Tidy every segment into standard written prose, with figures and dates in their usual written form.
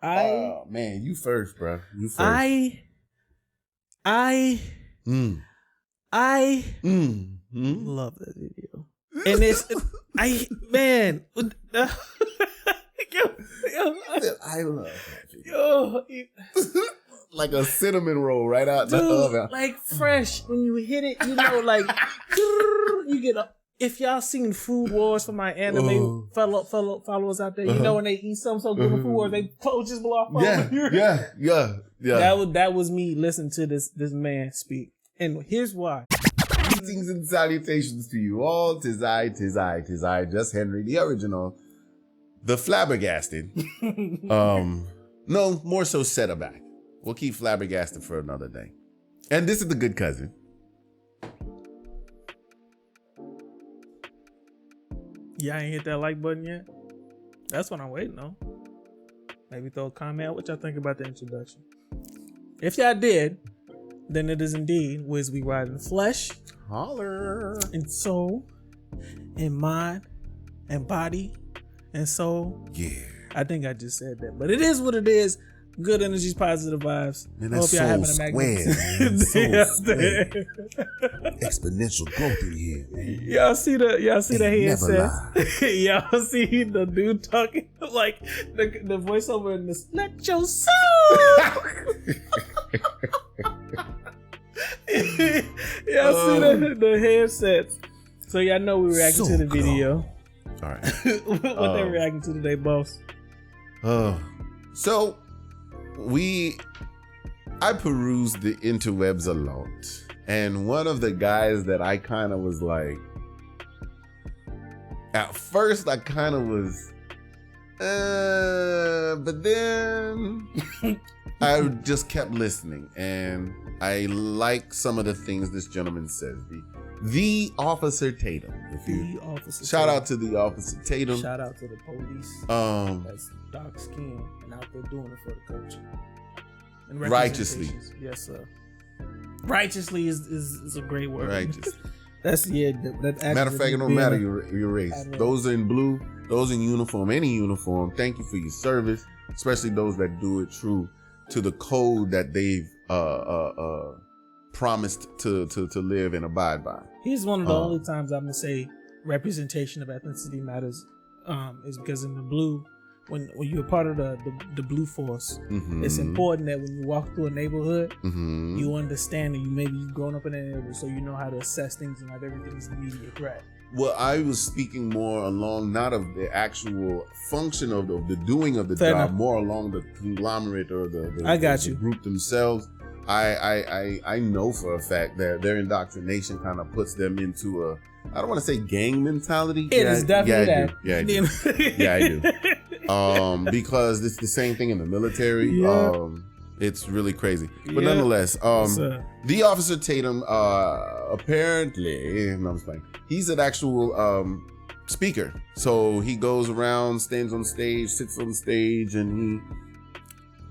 Oh man, you first, bro. You first. I love that video. And man. I love that video. Like a cinnamon roll right out the oven. Like fresh. When you hit it, you know, like you get a. If y'all seen Food Wars for my anime fellow followers out there, you know when they eat something so good in Food Wars, they clothes just blow off. Yeah. That was me listening to this man speak. And here's why. Greetings and salutations to you all. Tis I, JusHenry, the original, the flabbergasted. No, more so set aback. We'll keep flabbergasted for another day. And this is the good cousin. Y'all ain't hit that like button yet? That's what I'm waiting on. Maybe throw a comment. What y'all think about the introduction? If y'all did, then it is indeed Wiz We Ride in the Flesh. Holler. And soul, and mind, and body, and soul. Yeah. I think I just said that. But it is what it is. Good energies, positive vibes. Man, that's hope y'all having a magnificent square. Exponential growth in here, man. Y'all see the headset? Y'all see the dude talking like the voiceover in this. Let your soul. Y'all see the headsets. So y'all know we reacting to the video. All right. What they reacting to today, boss? So I perused the interwebs a lot, and one of the guys that I kind of was like, at first I kind of was, but then I just kept listening, and I like some of the things this gentleman says. The Officer Tatum. Shout out to the Officer Tatum. Shout out to the police. That's dark skin and out there doing it for the culture. And righteously. Yes, sir. Righteously is a great word. Righteous. That's matter of fact, it don't matter your race. Those in blue, those in uniform, any uniform, thank you for your service, especially those that do it true to the code that they've promised to live and abide by. Here's one of the only times I'm gonna say representation of ethnicity matters, is because in the blue, when you're part of the blue force, it's important that when you walk through a neighborhood, you understand that you've grown up in that neighborhood, so you know how to assess things and not everything's an immediate threat. Well, I was speaking more along not of the actual function of the doing of the job, more along the conglomerate or the group themselves. I know for a fact that their indoctrination kind of puts them into a, I don't want to say gang mentality. It is definitely that. Yeah, I do. Yeah, I do. Because it's the same thing in the military. Yeah. It's really crazy. But nonetheless, the Officer Tatum, apparently, no, I'm just playing. He's an actual speaker. So he goes around, stands on stage, sits on stage, and he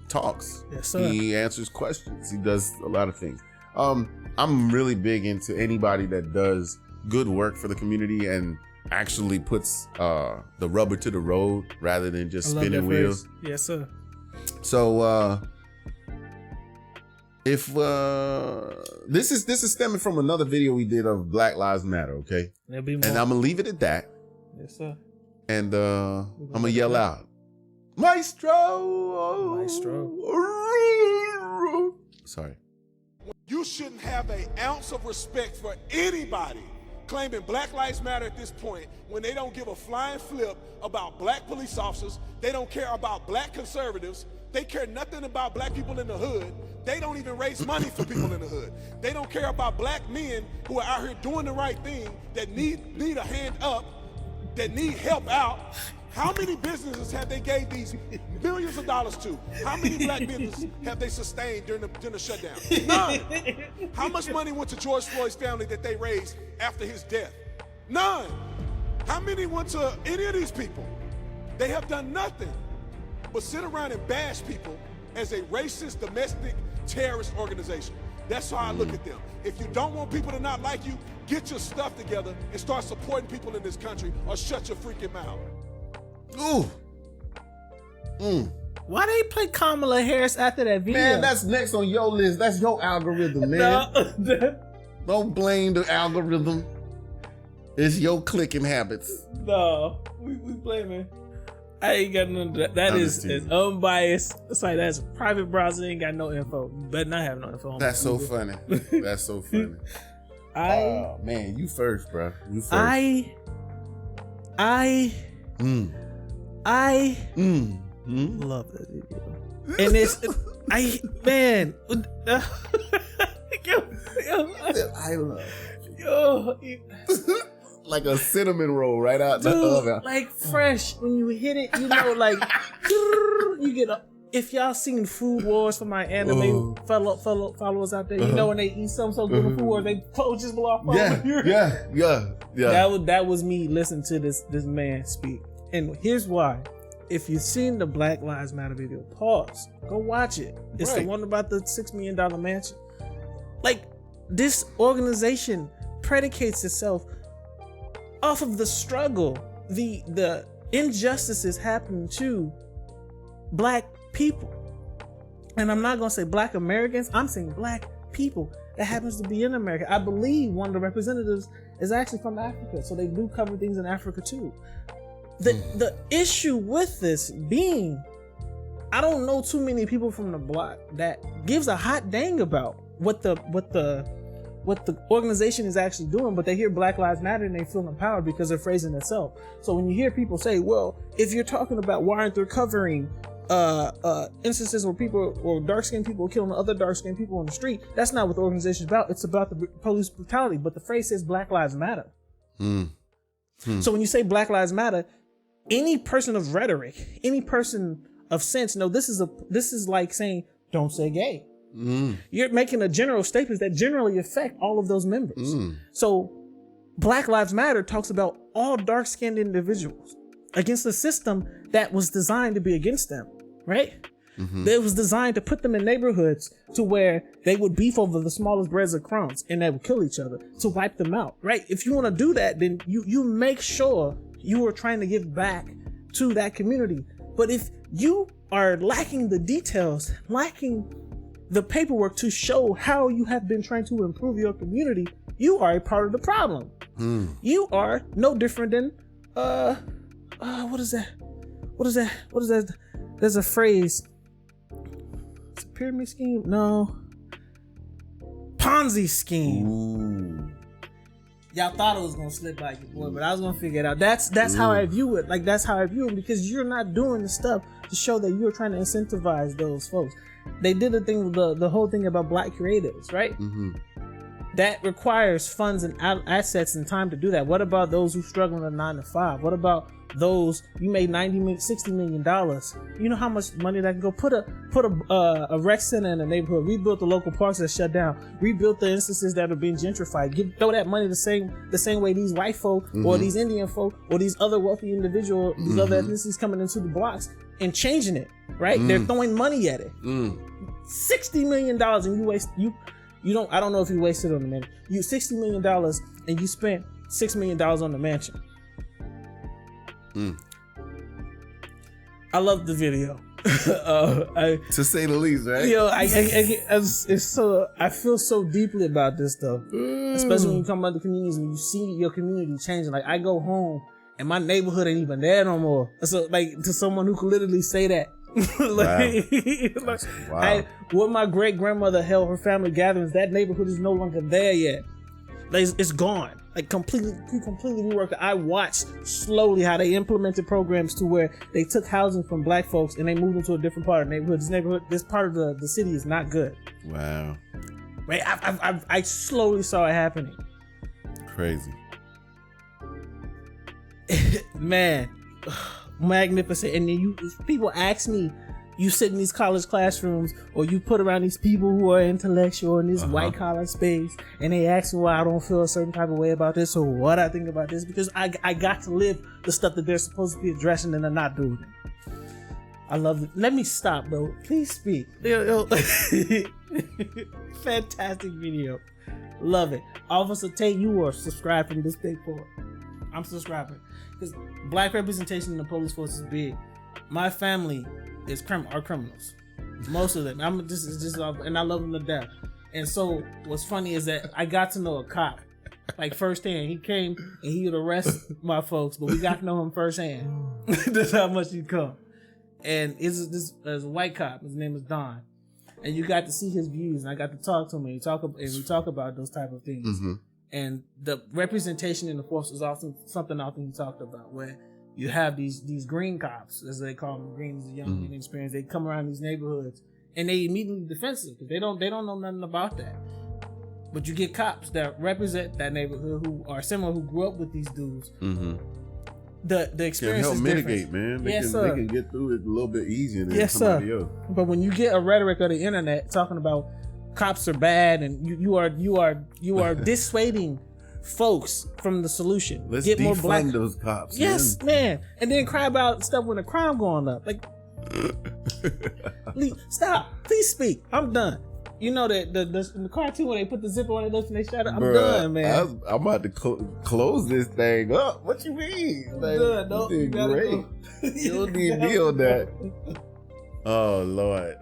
talks. Yes, sir. He answers questions. He does a lot of things. I'm really big into anybody that does good work for the community and actually puts the rubber to the road rather than just spinning wheels. Yes, sir. So if this is stemming from another video we did of Black Lives Matter, okay? There'll be more. And I'm gonna leave it at that. Yes, sir. And I'm gonna yell out, Maestro! Sorry. You shouldn't have an ounce of respect for anybody claiming Black Lives Matter at this point when they don't give a flying flip about black police officers. They don't care about black conservatives. They care nothing about black people in the hood. They don't even raise money for people in the hood. They don't care about black men who are out here doing the right thing, that need a hand up, that need help out. How many businesses have they gave these millions of dollars to? How many black businesses have they sustained during the shutdown? None. How much money went to George Floyd's family that they raised after his death? None. How many went to any of these people? They have done nothing but sit around and bash people as a racist, domestic, terrorist organization. That's how I look at them. If you don't want people to not like you, get your stuff together and start supporting people in this country, or shut your freaking mouth. Ooh. Why they play Kamala Harris after that video? Man, that's next on your list. That's your algorithm, man. No. Don't blame the algorithm. It's your clicking habits. No, we blaming. I ain't got none of that. That is unbiased. It's like that's a private browser. Ain't got no info. Better not have no info on That's so funny. That's so funny. Oh man, you first, bro. You first. I love that video. And it's I love like a cinnamon roll right out the oven. Like fresh when you hit it, you know, like you get a. If y'all seen Food Wars for my anime fellow followers out there, you know when they eat something so good in Food Wars, they clothes just blow off. Yeah. That was me listening to this man speak, and here's why. If you've seen the Black Lives Matter video, pause, go watch it. It's the one about the $6 million mansion. Like, this organization predicates itself off of the struggle, the injustices happening to Black people. And I'm not gonna say Black Americans, I'm saying Black people that happens to be in America. I believe one of the representatives is actually from Africa, so they do cover things in Africa too. The issue with this being, I don't know too many people from the block that gives a hot dang about what the organization is actually doing, but they hear Black Lives Matter and they feel empowered because they're phrasing itself. So when you hear people say, well, if you're talking about why aren't they covering instances where people or dark-skinned people killing other dark-skinned people on the street, that's not what the organization is about. It's about the police brutality, but the phrase says Black Lives Matter. So when you say Black Lives Matter, any person of rhetoric, any person of sense, no, this is like saying don't say gay. You're making a general statement that generally affect all of those members. So Black Lives Matter talks about all dark-skinned individuals against a system that was designed to be against them, right? That was designed to put them in neighborhoods to where they would beef over the smallest breads of crumbs and they would kill each other to wipe them out, right? If you want to do that, then you make sure you are trying to give back to that community. But if you are lacking the details, lacking the paperwork to show how you have been trying to improve your community, you are a part of the problem. You are no different than what is that? There's a phrase. It's a pyramid scheme? No. Ponzi scheme. Y'all thought it was gonna slip by your boy, but I was gonna figure it out. That's how I view it. Like, that's how I view it, because you're not doing the stuff to show that you're trying to incentivize those folks. They did the thing, the whole thing about Black creatives, right? That requires funds and assets and time to do that. What about those who struggle in a 9-to-5? What about those you made $60 million? You know how much money that can go? Put a rec center in the neighborhood, rebuild the local parks that shut down, rebuild the instances that are being gentrified. Throw that money the same way these white folk or these Indian folk or these other wealthy individuals, these other ethnicities coming into the blocks and changing it. Right? They're throwing money at it. $60 million, and you waste I don't know if you wasted on the mansion. You $60 million and you spent $6 million on the mansion. I love the video. To say the least, right? I feel so deeply about this stuff, especially when you come about the communities and you see your community changing. Like, I go home and my neighborhood ain't even there no more. So, like, to someone who could literally say that. Where my great grandmother held her family gatherings, that neighborhood is no longer there yet. Like, it's gone. Like, completely reworked. I watched slowly how they implemented programs to where they took housing from Black folks and they moved into a different part of the neighborhood. This part of the city is not good. Wow. Right? I slowly saw it happening. Crazy. Man. Magnificent. And then people ask me, you sit in these college classrooms or you put around these people who are intellectual in this white collar space, and they ask me why I don't feel a certain type of way about this or what I think about this, because I got to live the stuff that they're supposed to be addressing and they're not doing it. I love it. Let me stop, bro. Please speak. Fantastic video. Love it. Officer Tate, you are subscribed from this day forward. I'm subscribing because Black representation in the police force is big. My family are criminals. Most of them. And I love them to death. And so what's funny is that I got to know a cop like firsthand. He came and he would arrest my folks, but we got to know him firsthand. That's how much he come. And there's a white cop. His name is Don. And you got to see his views, and I got to talk to him, and we talk about those type of things. Mm-hmm. And the representation in the force is often something he talked about, where you have these green cops, as they call them, green is a young experience. They come around these neighborhoods and they immediately defensive because they don't know nothing about that. But you get cops that represent that neighborhood who are similar, who grew up with these dudes. Mm-hmm. The experience can help is mitigate, different. Man. They can get through it a little bit easier than somebody else. But when you get a rhetoric of the internet talking about cops are bad and you are dissuading folks from the solution. Let's get more black those cops. Yes, man. And then cry about stuff when the crime going up. Like, stop. Please speak. I'm done. You know that the cartoon when they put the zipper on their lips and they shut up. I'm done, man. I'm about to close this thing up. What you mean? Like, I'm done. You did great. You don't need me on that. Oh Lord.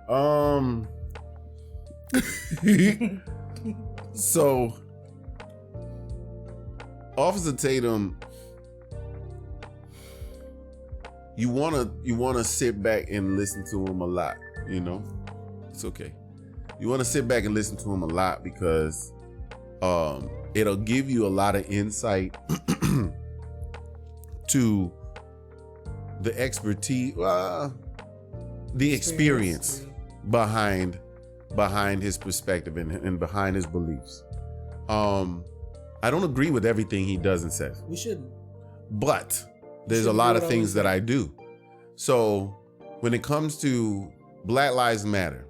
So, Officer Tatum, you wanna sit back and listen to him a lot. You know, it's okay. You want to sit back and listen to him a lot because it'll give you a lot of insight to the expertise, the experience behind his perspective and behind his beliefs. I don't agree with everything he does and says. We shouldn't. But there's a lot of things that I do. So when it comes to Black Lives Matter,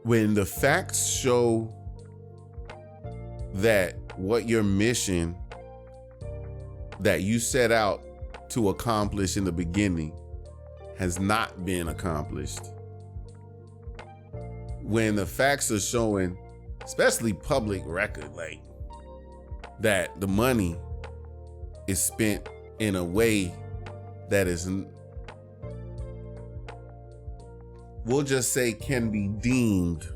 when the facts show that what your mission that you set out to accomplish in the beginning has not been accomplished, when the facts are showing, especially public record, like that the money is spent in a way that is, we'll just say, can be deemed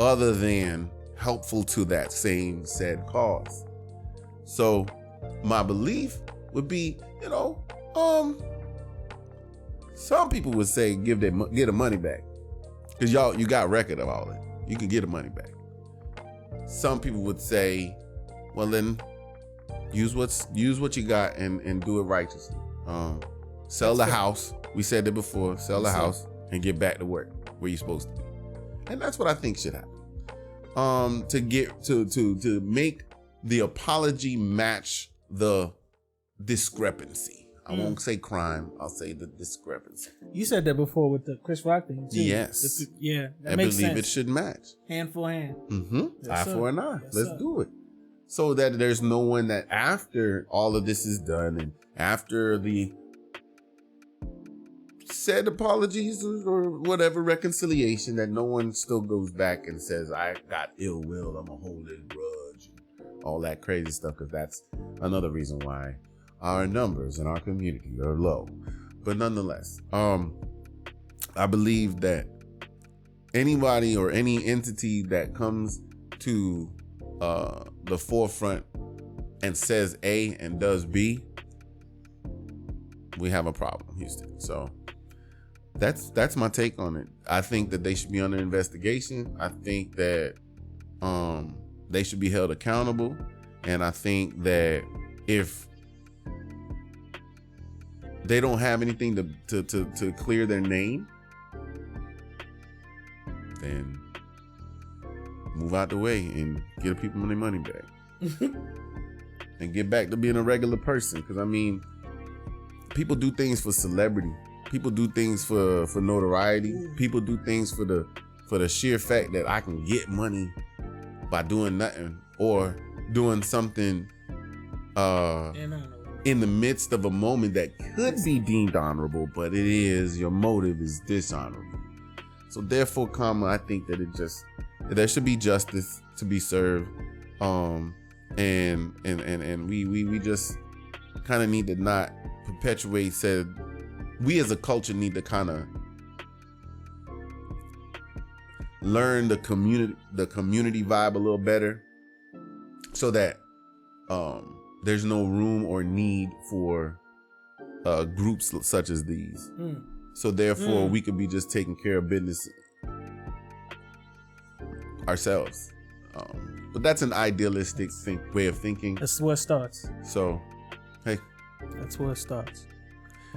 other than helpful to that same said cause. So my belief would be, some people would say get the money back because you got record of all it. You can get the money back. Some people would say, well then use what you got and do it righteously. Sell the house. We said that before. Sell the house and get back to work where you're supposed to be. And that's what I think should happen. To make the apology match the discrepancy. I won't say crime. I'll say the discrepancy. You said that before with the Chris Rock thing too. Yes. That makes sense. It should match. Hand for hand. Mm-hmm. Eye for an eye. Let's do it. So that there's no one that after all of this is done and after the said apologies or whatever reconciliation, that no one still goes back and says, I got ill will, I'm a hold this grudge, and all that crazy stuff, because that's another reason why our numbers in our community are low. But nonetheless, I believe that anybody or any entity that comes to the forefront and says A and does B, we have a problem, Houston. So that's my take on it. I think that they should be under investigation. I think that they should be held accountable. And I think that if they don't have anything to clear their name, then move out the way and give people their money back. And get back to being a regular person. Because, I mean, people do things for celebrity. People do things for notoriety. People do things for the sheer fact that I can get money by doing nothing or doing something in the midst of a moment that could be deemed honorable, but your motive is dishonorable. So therefore, I think that there should be justice to be served. And we just kind of need to not perpetuate said we as a culture need to kind of learn the community vibe a little better, so that there's no room or need for groups such as these. So therefore, we could be just taking care of business ourselves. But that's an idealistic way of thinking. That's where it starts. So, hey. That's where it starts.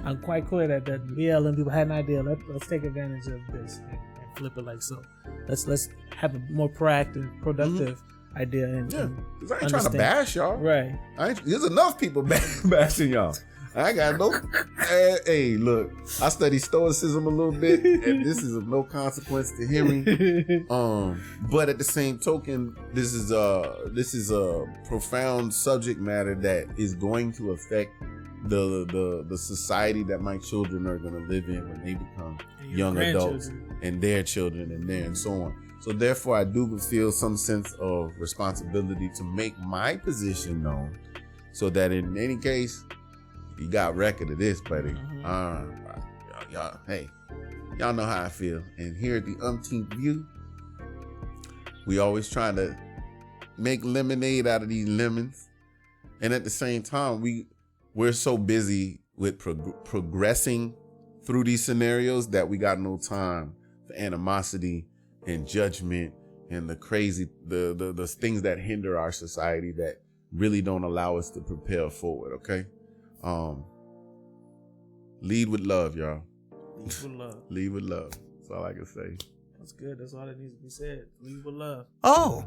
I'm quite clear that BLM people had an idea. Let's take advantage of this and flip it like so. Let's have a more proactive, productive idea. And because I ain't trying to bash y'all. Right. There's enough people bashing y'all. I got no. Hey, look, I study stoicism a little bit, and this is of no consequence to Henry. But at the same token, this is a profound subject matter that is going to affect the society that my children are going to live in when they become young adults, and their children, and so on. So therefore, I do feel some sense of responsibility to make my position known, so that in any case, you got record of this, buddy. Y'all, hey, y'all know how I feel. And here at the Umpteenth View, we always trying to make lemonade out of these lemons, and at the same time, we're so busy with progressing through these scenarios that we got no time for animosity and judgment and the things that hinder our society that really don't allow us to propel forward. Okay. Lead with love, y'all. Lead with love. Lead with love. That's all I can say. That's good. That's all that needs to be said. Lead with love. Oh,